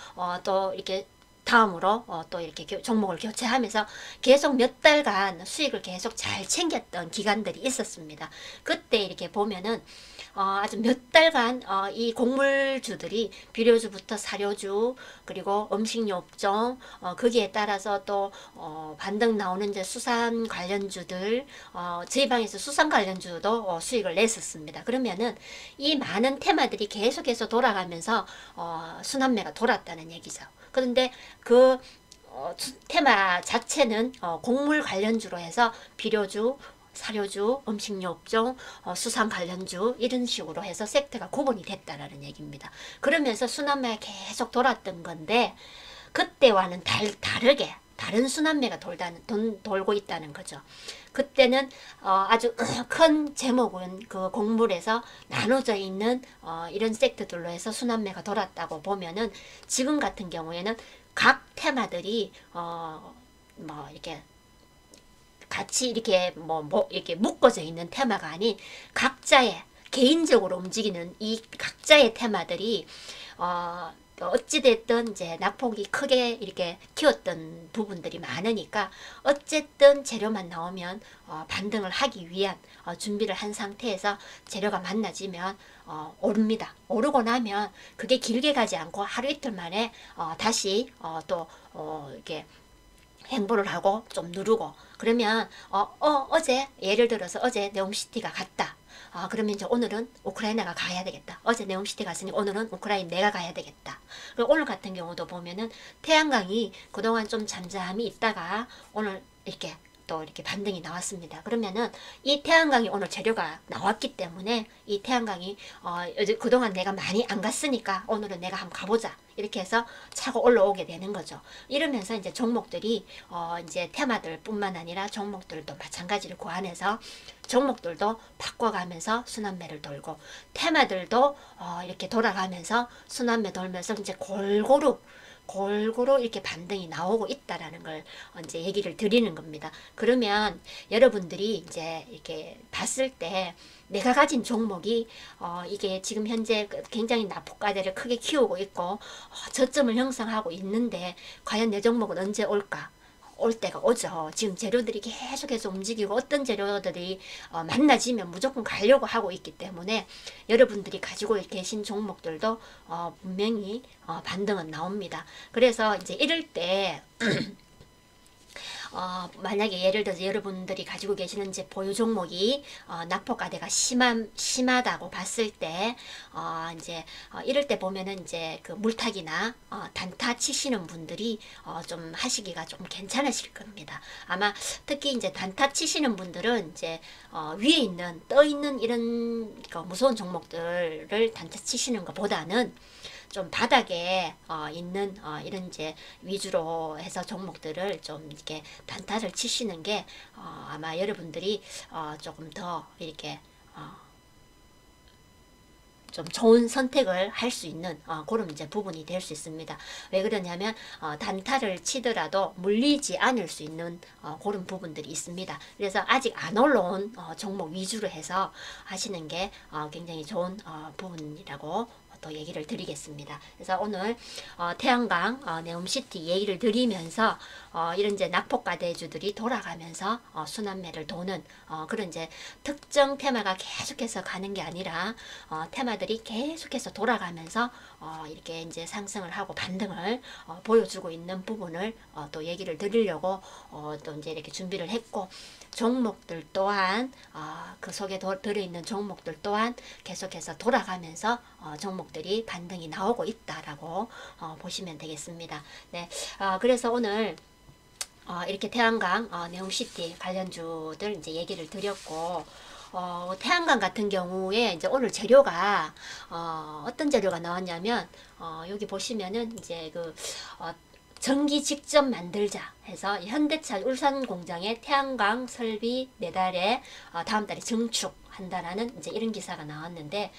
또 이렇게 다음으로 또 이렇게 종목을 교체하면서 계속 몇 달간 수익을 계속 잘 챙겼던 기간들이 있었습니다. 그때 이렇게 보면은 아주 몇 달간 이 곡물주들이 비료주부터 사료주 그리고 음식료 업종 거기에 따라서 또 반등 나오는 이제 수산 관련주들 저희 방에서 수산 관련주도 수익을 냈었습니다. 그러면은 이 많은 테마들이 계속해서 돌아가면서 순환매가 돌았다는 얘기죠. 그런데 그 테마 자체는 곡물 관련주로 해서 비료주, 사료주, 음식료 업종, 수산 관련주 이런 식으로 해서 섹터가 구분이 됐다라는 얘기입니다. 그러면서 순환매가 계속 돌았던 건데 그때와는 다르게 다른 순환매가 돌고 있다는 거죠. 그때는 아주 큰 제목은 그 곡물에서 나눠져 있는 이런 섹터들로 해서 순환매가 돌았다고 보면은 지금 같은 경우에는 각 테마들이 뭐 이렇게 같이 이렇게 이렇게 묶어져 있는 테마가 아닌 각자의 개인적으로 움직이는 이 각자의 테마들이 어찌됐든 이제 낙폭이 크게 이렇게 키웠던 부분들이 많으니까 어쨌든 재료만 나오면 반등을 하기 위한 준비를 한 상태에서 재료가 만나지면 오릅니다. 오르고 나면 그게 길게 가지 않고 하루 이틀 만에 다시 또 이렇게 행보를 하고 좀 누르고 그러면 어제 예를 들어서 어제 네옴시티가 갔다. 그러면 이제 오늘은 우크라이나가 가야 되겠다. 어제 네옴시티 갔으니 오늘은 우크라이나 내가 가야 되겠다. 오늘 같은 경우도 보면은 태양광이 그동안 좀 잠잠히 있다가 오늘 이렇게 또 이렇게 반등이 나왔습니다. 그러면은 이 태양광이 오늘 재료가 나왔기 때문에 이 태양광이 그동안 내가 많이 안 갔으니까 오늘은 내가 한번 가보자. 이렇게 해서 차고 올라오게 되는 거죠. 이러면서 이제 종목들이 이제 테마들 뿐만 아니라 종목들도 마찬가지를 고안해서 종목들도 바꿔가면서 순환매를 돌고 테마들도 이렇게 돌아가면서 순환매 돌면서 이제 골고루 이렇게 반등이 나오고 있다라는 걸 이제 얘기를 드리는 겁니다. 그러면 여러분들이 이제 이렇게 봤을 때 내가 가진 종목이 이게 지금 현재 굉장히 낙폭과대를 크게 키우고 있고 저점을 형성하고 있는데 과연 내 종목은 언제 올까? 올 때가 오죠. 지금 재료들이 계속해서 움직이고 어떤 재료들이 만나지면 무조건 가려고 하고 있기 때문에 여러분들이 가지고 계신 종목들도 분명히 반등은 나옵니다. 그래서 이제 이럴 때 만약에 예를 들어서 여러분들이 가지고 계시는 이제 보유 종목이 낙폭과대가 심하다고 봤을 때 이제 이럴 때 보면은 이제 그 물타기나 단타 치시는 분들이 좀 하시기가 좀 괜찮으실 겁니다. 아마 특히 이제 단타 치시는 분들은 이제 위에 있는 떠 있는 이런 무서운 종목들을 단타 치시는 것보다는 좀 바닥에 있는 이런 이제 위주로 해서 종목들을 좀 이렇게 단타를 치시는 게 아마 여러분들이 조금 더 이렇게 좀 좋은 선택을 할 수 있는 그런 이제 부분이 될 수 있습니다. 왜 그러냐면 단타를 치더라도 물리지 않을 수 있는 그런 부분들이 있습니다. 그래서 아직 안 올라온 종목 위주로 해서 하시는 게 굉장히 좋은 부분이라고 또 얘기를 드리겠습니다. 그래서 오늘 태양광 네옴시티 얘기를 드리면서 이런 이제 낙폭과대주들이 돌아가면서 순환매를 도는 그런 이제 특정 테마가 계속해서 가는 게 아니라 테마들이 계속해서 돌아가면서 이렇게 이제 상승을 하고 반등을 보여주고 있는 부분을 또 얘기를 드리려고 또 이제 이렇게 준비를 했고 종목들 또한 그 속에 들어있는 종목들 또한 계속해서 돌아가면서 종목들이 반등이 나오고 있다라고 보시면 되겠습니다. 네, 그래서 오늘 이렇게 태양광 네옴시티 관련주들 이제 얘기를 드렸고 태양광 같은 경우에 이제 오늘 재료가 어떤 재료가 나왔냐면 여기 보시면은 이제 그 전기 직접 만들자 해서 현대차 울산 공장에 태양광 설비 매달에 다음 달에 증축한다라는 이제 이런 기사가 나왔는데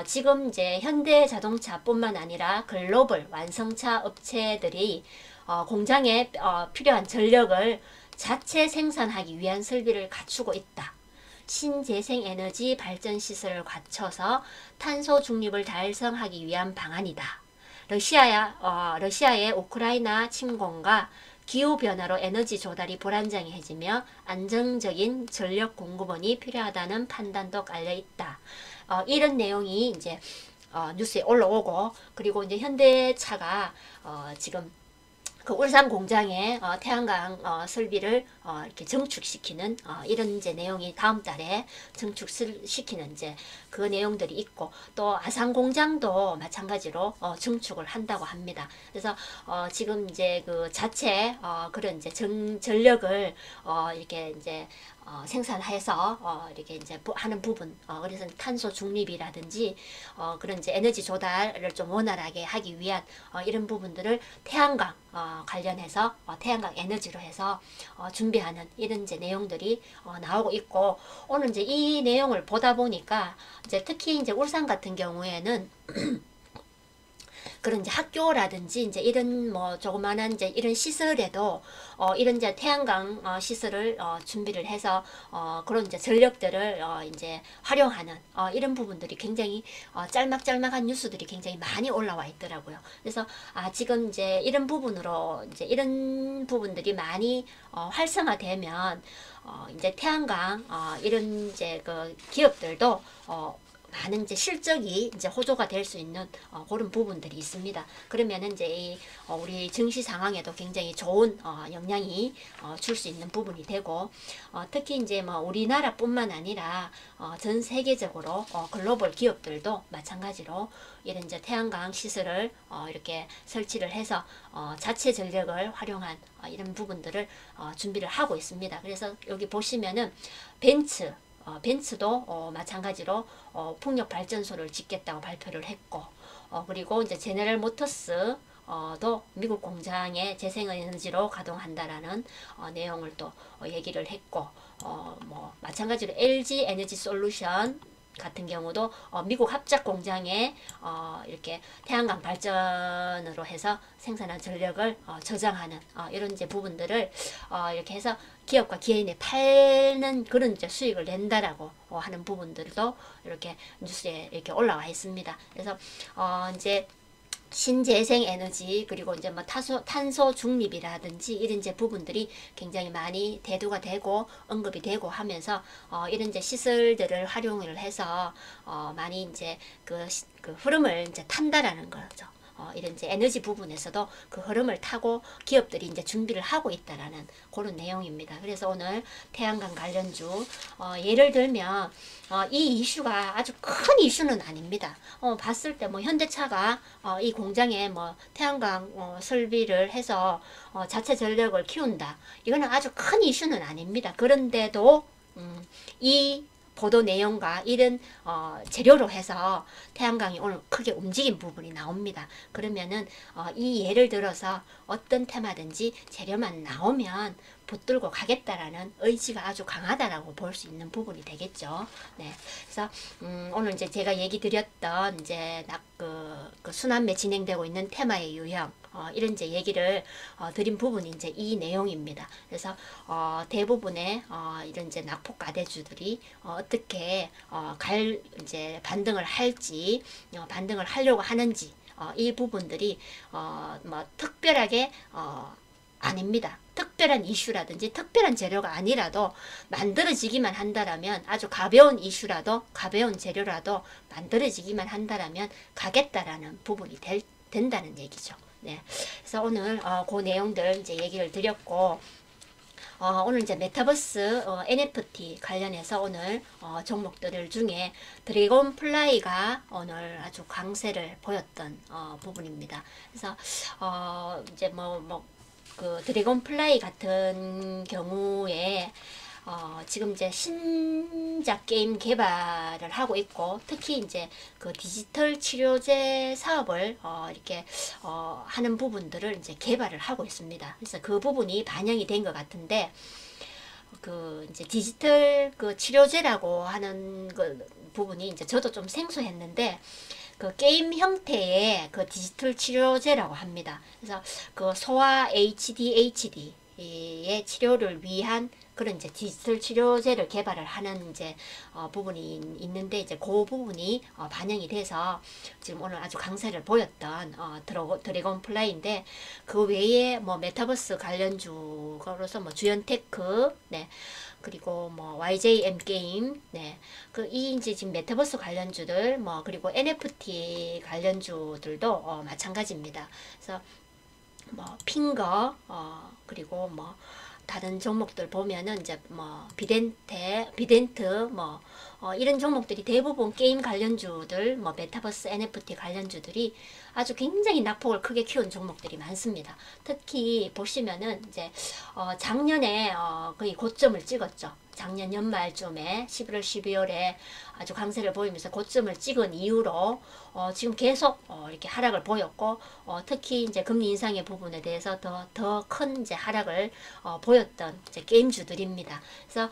지금 이제 현대자동차뿐만 아니라 글로벌 완성차 업체들이 공장에 필요한 전력을 자체 생산하기 위한 설비를 갖추고 있다. 신재생에너지 발전 시설을 갖춰서 탄소 중립을 달성하기 위한 방안이다. 러시아의 우크라이나 침공과 기후변화로 에너지 조달이 불안정해지며 안정적인 전력 공급원이 필요하다는 판단도 깔려 있다. 이런 내용이 이제 뉴스에 올라오고, 그리고 이제 현대차가 지금 그 울산 공장에 태양광 설비를 이렇게 증축시키는 이런 이제 내용이 다음 달에 증축시키는 이제 그 내용들이 있고, 또 아산 공장도 마찬가지로 증축을 한다고 합니다. 그래서 지금 이제 그 자체 그런 이제 전력을 이렇게 이제 생산해서 이렇게 이제 하는 부분, 그래서 탄소 중립이라든지 그런 이제 에너지 조달을 좀 원활하게 하기 위한 이런 부분들을 태양광 관련해서 태양광 에너지로 해서 준비하는 이런 이제 내용들이 나오고 있고, 오늘 이제 이 내용을 보다 보니까 이제 특히 이제 울산 같은 경우에는 그런 이제 학교라든지 이제 이런 뭐 조그만한 이제 이런 시설에도 이런 이제 태양광 시설을 준비를 해서 그런 이제 전력들을 이제 활용하는 이런 부분들이 굉장히 짤막짤막한 뉴스들이 굉장히 많이 올라와 있더라고요. 그래서 지금 이제 이런 부분으로 이제 이런 부분들이 많이 활성화되면 이제 태양광 이런 이제 그 기업들도 많은 이제 실적이 이제 호조가 될 수 있는 그런 부분들이 있습니다. 그러면은 이제 우리 증시 상황에도 굉장히 좋은 영향이 줄 수 있는 부분이 되고, 특히 이제 뭐 우리나라뿐만 아니라 전 세계적으로 글로벌 기업들도 마찬가지로 이런 이제 태양광 시설을 이렇게 설치를 해서 자체 전력을 활용한 이런 부분들을 준비를 하고 있습니다. 그래서 여기 보시면은 벤츠도 마찬가지로 풍력 발전소를 짓겠다고 발표를 했고, 그리고 이제 제너럴 모터스 도 미국 공장에 재생에너지로 가동한다라는 내용을 또 얘기를 했고, 뭐 마찬가지로 LG 에너지 솔루션 같은 경우도 미국 합작 공장에 이렇게 태양광 발전으로 해서 생산한 전력을 저장하는 이런 이제 부분들을 이렇게 해서 기업과 개인에 팔는 그런 이제 수익을 낸다라고 하는 부분들도 이렇게 뉴스에 이렇게 올라와 있습니다. 그래서 이제 신재생 에너지, 그리고 이제 뭐 탄소 중립이라든지 이런 이제 부분들이 굉장히 많이 대두가 되고 언급이 되고 하면서 이런 이제 시설들을 활용을 해서 많이 이제 그 흐름을 이제 탄다라는 거죠. 이런 이제 에너지 부분에서도 그 흐름을 타고 기업들이 이제 준비를 하고 있다라는 그런 내용입니다. 그래서 오늘 태양광 관련주 예를 들면 이 이슈가 아주 큰 이슈는 아닙니다. 봤을 때 뭐 현대차가 이 공장에 뭐 태양광 설비를 해서 자체 전력을 키운다, 이거는 아주 큰 이슈는 아닙니다. 그런데도 이 보도 내용과 이런 재료로 해서 태양광이 오늘 크게 움직인 부분이 나옵니다. 그러면은 이 예를 들어서 어떤 테마든지 재료만 나오면 붙들고 가겠다라는 의지가 아주 강하다라고 볼 수 있는 부분이 되겠죠. 네, 그래서 오늘 이제 제가 얘기 드렸던 이제 그 순환매 진행되고 있는 테마의 유형, 이런 이제 얘기를 드린 부분이 이제 이 내용입니다. 그래서 대부분의 이런 이제 낙폭 가대주들이 어떻게 이제 반등을 할지, 반등을 하려고 하는지, 이 부분들이 뭐 특별하게 아닙니다. 특별한 이슈라든지 특별한 재료가 아니라도 만들어지기만 한다라면, 아주 가벼운 이슈라도 가벼운 재료라도 만들어지기만 한다라면 가겠다라는 부분이 된다는 얘기죠. 네, 그래서 오늘 그 내용들 이제 얘기를 드렸고, 오늘 이제 메타버스 NFT 관련해서 오늘 종목들 중에 드래곤 플라이가 오늘 아주 강세를 보였던 부분입니다. 그래서 이제 그 드래곤 플라이 같은 경우에 지금 이제 신작 게임 개발을 하고 있고, 특히 이제 그 디지털 치료제 사업을 이렇게 하는 부분들을 이제 개발을 하고 있습니다. 그래서 그 부분이 반영이 된 것 같은데, 그 이제 디지털 그 치료제라고 하는 그 부분이 이제 저도 좀 생소했는데, 그 게임 형태의 그 디지털 치료제라고 합니다. 그래서 그 소아 ADHD 의 치료를 위한 그런 이제 디지털 치료제를 개발을 하는 이제 부분이 있는데 이제 그 부분이 반영이 돼서 지금 오늘 아주 강세를 보였던 드래곤 플라이인데 그 외에 뭐 메타버스 관련주로서 뭐 주연테크 네 그리고 뭐 YJM 게임 네 그 이 이제 지금 메타버스 관련주들 뭐 그리고 NFT 관련주들도 마찬가지입니다. 그래서 뭐 핑거 그리고 뭐 다른 종목들 보면은 이제 뭐 비덴트 뭐 이런 종목들이 대부분 게임 관련주들 뭐 메타버스 NFT 관련주들이 아주 굉장히 낙폭을 크게 키운 종목들이 많습니다. 특히 보시면은 이제 작년에 거의 고점을 찍었죠. 작년 연말쯤에 11월 12월에 아주 강세를 보이면서 고점을 찍은 이후로 지금 계속 이렇게 하락을 보였고 특히 이제 금리 인상의 부분에 대해서 더 큰 이제 하락을 보였던 이제 게임주들입니다. 그래서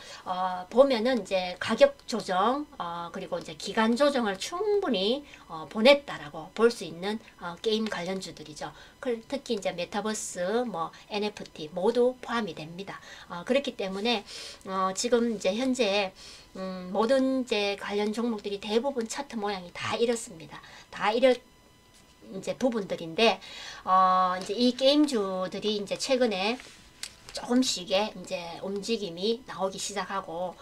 보면은 이제 가격 조정 그리고 이제 기간 조정을 충분히 보냈다라고 볼 수 있는 게임 관련주들이죠. 특히 이제 메타버스 뭐 NFT 모두 포함이 됩니다. 그렇기 때문에 지금 이제 현재 모든 이제 관련 종목들이 대부분 차트 모양이 다 이렇습니다. 다 이런 이제 부분들인데 이제 이 게임주들이 이제 최근에 조금씩의 이제 움직임이 나오기 시작하고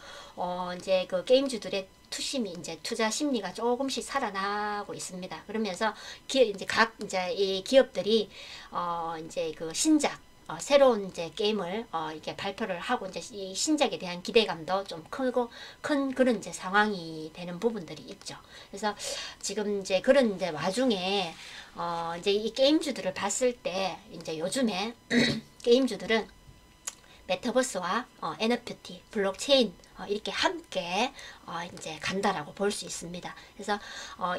이제 그 게임주들의 투심이 이제 투자 심리가 조금씩 살아나고 있습니다. 그러면서 이제 각 이제 이 기업들이 이제 그 신작 새로운 이제 게임을 이렇게 발표를 하고 이제 이 신작에 대한 기대감도 좀 크고 큰 그런 이제 상황이 되는 부분들이 있죠. 그래서 지금 이제 그런 이제 와중에 이제 이 게임주들을 봤을 때 이제 요즘에 게임주들은 메타버스와 NFT, 블록체인 이렇게 함께 이제 간다라고 볼 수 있습니다. 그래서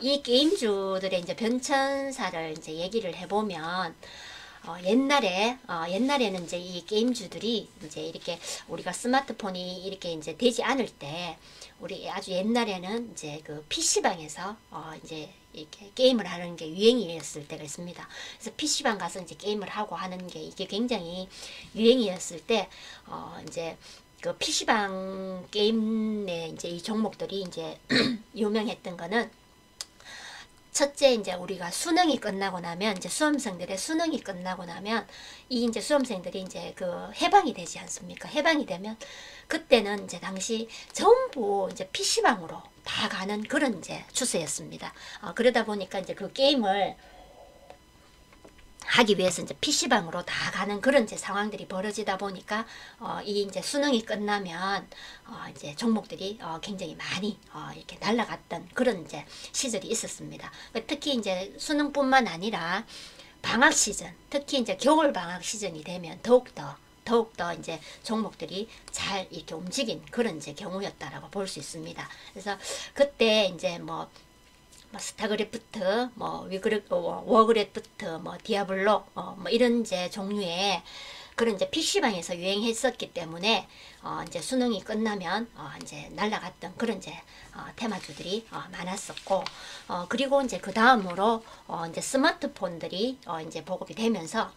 이 게임주들의 이제 변천사를 이제 얘기를 해보면 옛날에는 이제 이 게임주들이 이제 이렇게 우리가 스마트폰이 이렇게 이제 되지 않을 때 우리 아주 옛날에는 이제 그 PC방에서 이제 이렇게 게임을 하는 게 유행이었을 때가 있습니다. 그래서 PC방 가서 이제 게임을 하고 하는 게 이게 굉장히 유행이었을 때 이제 그 PC방 게임의 이제 이 종목들이 이제 유명했던 거는 첫째 이제 우리가 수능이 끝나고 나면 이제 수험생들의 수능이 끝나고 나면 이 이제 수험생들이 이제 그 해방이 되지 않습니까? 해방이 되면 그때는 이제 당시 전부 이제 PC방으로 다 가는 그런 이제 추세였습니다. 그러다 보니까 이제 그 게임을 하기 위해서 이제 PC방으로 다 가는 그런 이제 상황들이 벌어지다 보니까 이 이제 수능이 끝나면 이제 종목들이 굉장히 많이 이렇게 날아갔던 그런 이제 시절이 있었습니다. 특히 이제 수능뿐만 아니라 방학 시즌, 특히 이제 겨울 방학 시즌이 되면 더욱더 이제 종목들이 잘 이렇게 움직인 그런 이제 경우였다라고 볼 수 있습니다. 그래서 그때 이제 뭐 스타크래프트, 뭐 워크래프트, 뭐 디아블로, 뭐 이런 이제 종류의 그런 이제 PC방에서 유행했었기 때문에 이제 수능이 끝나면 이제 날아갔던 그런 이제 테마주들이 많았었고 그리고 이제 그 다음으로 이제 스마트폰들이 이제 보급이 되면서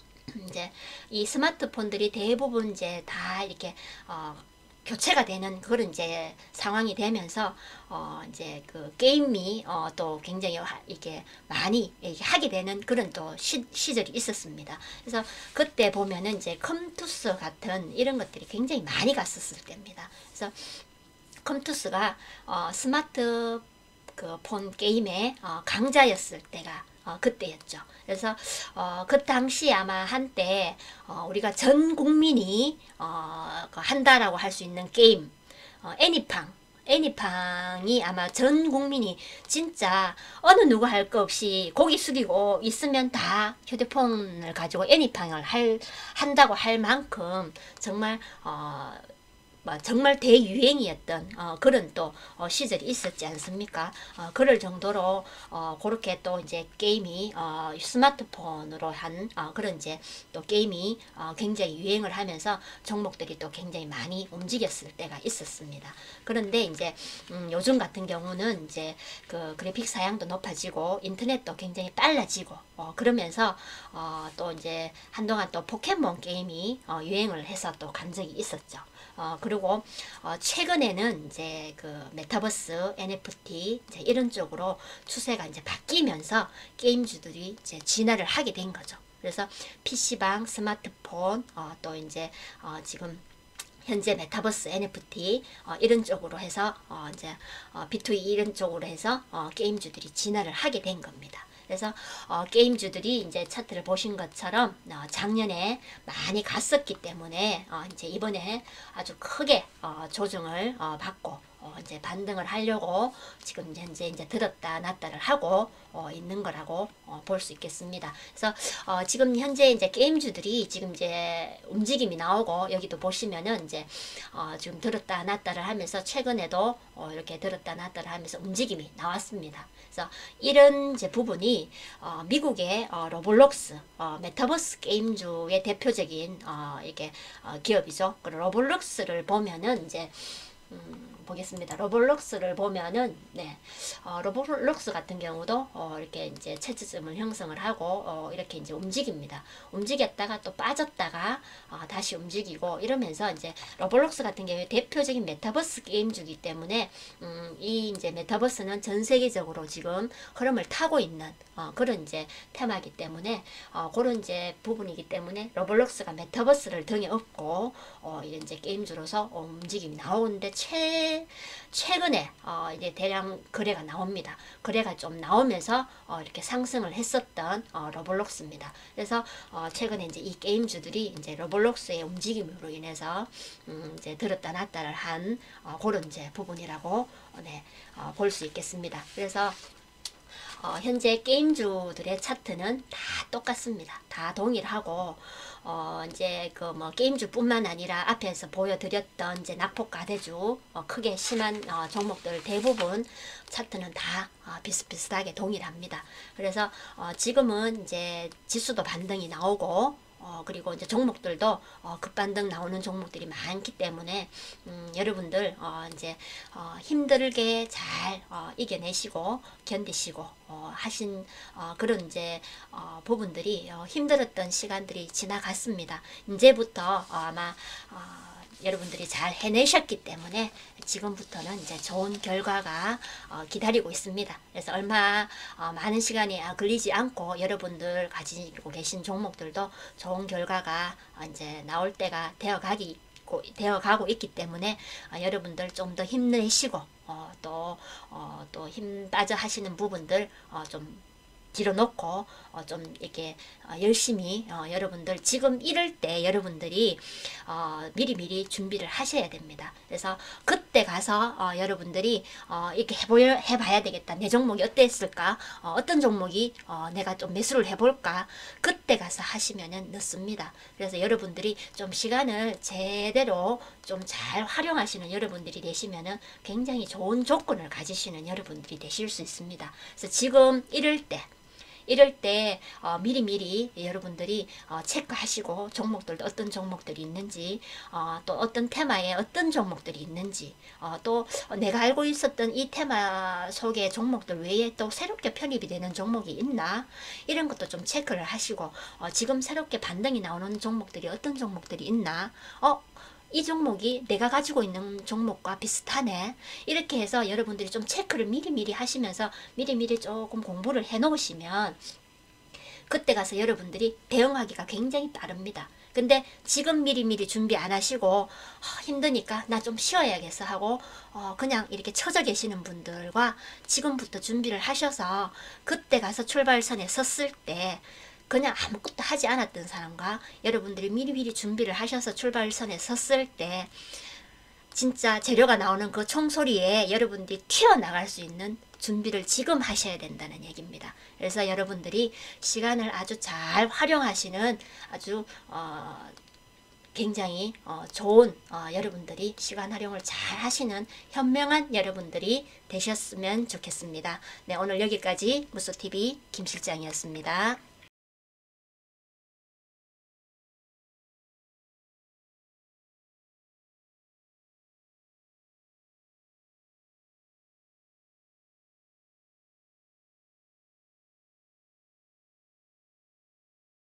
이제 이 스마트폰들이 대부분 이제 다 이렇게 교체가 되는 그런 이제 상황이 되면서 이제 그 게임이 또 굉장히 이렇게 많이 이렇게 하게 되는 그런 또 시절이 있었습니다. 그래서 그때 보면은 이제 컴투스 같은 이런 것들이 굉장히 많이 갔었을 때입니다. 그래서 컴투스가 스마트 그 폰 게임의 강자였을 때가 그때였죠. 그래서 그 당시 아마 한때 우리가 전 국민이 한다라고 할 수 있는 게임 애니팡이 아마 전 국민이 진짜 어느 누구 할 거 없이 고개 숙이고 있으면 다 휴대폰을 가지고 애니팡을 한다고 할 만큼 정말 뭐 정말 대유행이었던 그런 또 시절이 있었지 않습니까? 그럴 정도로 그렇게 또 이제 게임이 스마트폰으로 한 그런 이제 또 게임이 굉장히 유행을 하면서 종목들이 또 굉장히 많이 움직였을 때가 있었습니다. 그런데 이제 요즘 같은 경우는 이제 그 그래픽 사양도 높아지고 인터넷도 굉장히 빨라지고 그러면서 또 이제 한동안 또 포켓몬 게임이 유행을 해서 또 간 적이 있었죠. 그리고 최근에는 이제 그 메타버스, NFT 이제 이런 쪽으로 추세가 이제 바뀌면서 게임주들이 이제 진화를 하게 된 거죠. 그래서 PC방, 스마트폰, 또 이제 지금 현재 메타버스, NFT 이런 쪽으로 해서 이제 B2E 이런 쪽으로 해서 게임주들이 진화를 하게 된 겁니다. 그래서 게임주들이 이제 차트를 보신 것처럼 작년에 많이 갔었기 때문에 이제 이번에 아주 크게 조정을 받고 이제 반등을 하려고 지금 현재 이제 들었다 놨다를 하고 있는 거라고 볼 수 있겠습니다. 그래서 지금 현재 이제 게임주들이 지금 이제 움직임이 나오고 여기도 보시면은 이제 지금 들었다 놨다를 하면서 최근에도 이렇게 들었다 놨다를 하면서 움직임이 나왔습니다. 그래서 이런 이제 부분이 미국의 로블록스 메타버스 게임주의 대표적인 이게 기업이죠. 그 로블록스를 보면은 이제 보겠습니다. 로블록스를 보면은 로블록스 같은 경우도 이렇게 이제 채점을 형성을 하고 이렇게 이제 움직입니다. 움직였다가 또 빠졌다가 다시 움직이고 이러면서 이제 로블록스 같은 경우에 대표적인 메타버스 게임주기 때문에 이 이제 메타버스는 전 세계적으로 지금 흐름을 타고 있는 그런 이제 테마이기 때문에 그런 이제 부분이기 때문에 로블록스가 메타버스를 등에 업고 이런 이제 게임주로서 움직임이 나오는데 최근에 이제 대량 거래가 나옵니다. 거래가 좀 나오면서 이렇게 상승을 했었던 로블록스입니다. 그래서 최근에 이제 이 게임주들이 이제 로블록스의 움직임으로 인해서 이제 들었다 놨다를 한 그런 이제 부분이라고 볼 수 있겠습니다. 그래서 현재 게임주들의 차트는 다 똑같습니다. 다 동일하고 이제 그 뭐 게임주뿐만 아니라 앞에서 보여드렸던 이제 낙폭과대주 크게 심한 종목들 대부분 차트는 다 비슷비슷하게 동일합니다. 그래서 지금은 이제 지수도 반등이 나오고 그리고 이제 종목들도 급반등 나오는 종목들이 많기 때문에 여러분들 이제 힘들게 잘 이겨내시고 견디시고 하신 그런 이제 부분들이 힘들었던 시간들이 지나갔습니다. 이제부터 아마 여러분들이 잘 해내셨기 때문에 지금부터는 이제 좋은 결과가 기다리고 있습니다. 그래서 얼마 많은 시간이 걸리지 않고 여러분들 가지고 계신 종목들도 좋은 결과가 이제 나올 때가 되어가고 있기 때문에 여러분들 좀 더 힘내시고 또 힘 빠져 하시는 부분들 좀 뒤로 놓고 좀 이렇게 열심히 여러분들 지금 이럴 때 여러분들이 미리미리 준비를 하셔야 됩니다. 그래서 그때 가서 여러분들이 이렇게 해봐야 되겠다. 내 종목이 어땠을까? 어떤 종목이 내가 좀 매수를 해볼까? 그때 가서 하시면은 늦습니다. 그래서 여러분들이 좀 시간을 제대로 좀 잘 활용하시는 여러분들이 되시면은 굉장히 좋은 조건을 가지시는 여러분들이 되실 수 있습니다. 그래서 지금 이럴 때 미리미리 여러분들이 체크하시고 종목들도 어떤 종목들이 있는지 또 어떤 테마에 어떤 종목들이 있는지 또 내가 알고 있었던 이 테마 속의 종목들 외에 또 새롭게 편입이 되는 종목이 있나 이런 것도 좀 체크를 하시고 지금 새롭게 반등이 나오는 종목들이 어떤 종목들이 있나 이 종목이 내가 가지고 있는 종목과 비슷하네. 이렇게 해서 여러분들이 좀 체크를 미리미리 하시면서 미리미리 조금 공부를 해 놓으시면 그때 가서 여러분들이 대응하기가 굉장히 빠릅니다. 근데 지금 미리미리 준비 안 하시고 힘드니까 나 좀 쉬어야겠어 하고 그냥 이렇게 처져 계시는 분들과 지금부터 준비를 하셔서 그때 가서 출발선에 섰을 때 그냥 아무것도 하지 않았던 사람과 여러분들이 미리미리 준비를 하셔서 출발선에 섰을 때 진짜 재료가 나오는 그 총소리에 여러분들이 튀어나갈 수 있는 준비를 지금 하셔야 된다는 얘기입니다. 그래서 여러분들이 시간을 아주 잘 활용하시는 아주 굉장히 좋은 여러분들이 시간 활용을 잘 하시는 현명한 여러분들이 되셨으면 좋겠습니다. 네, 오늘 여기까지 무소TV 김 실장이었습니다.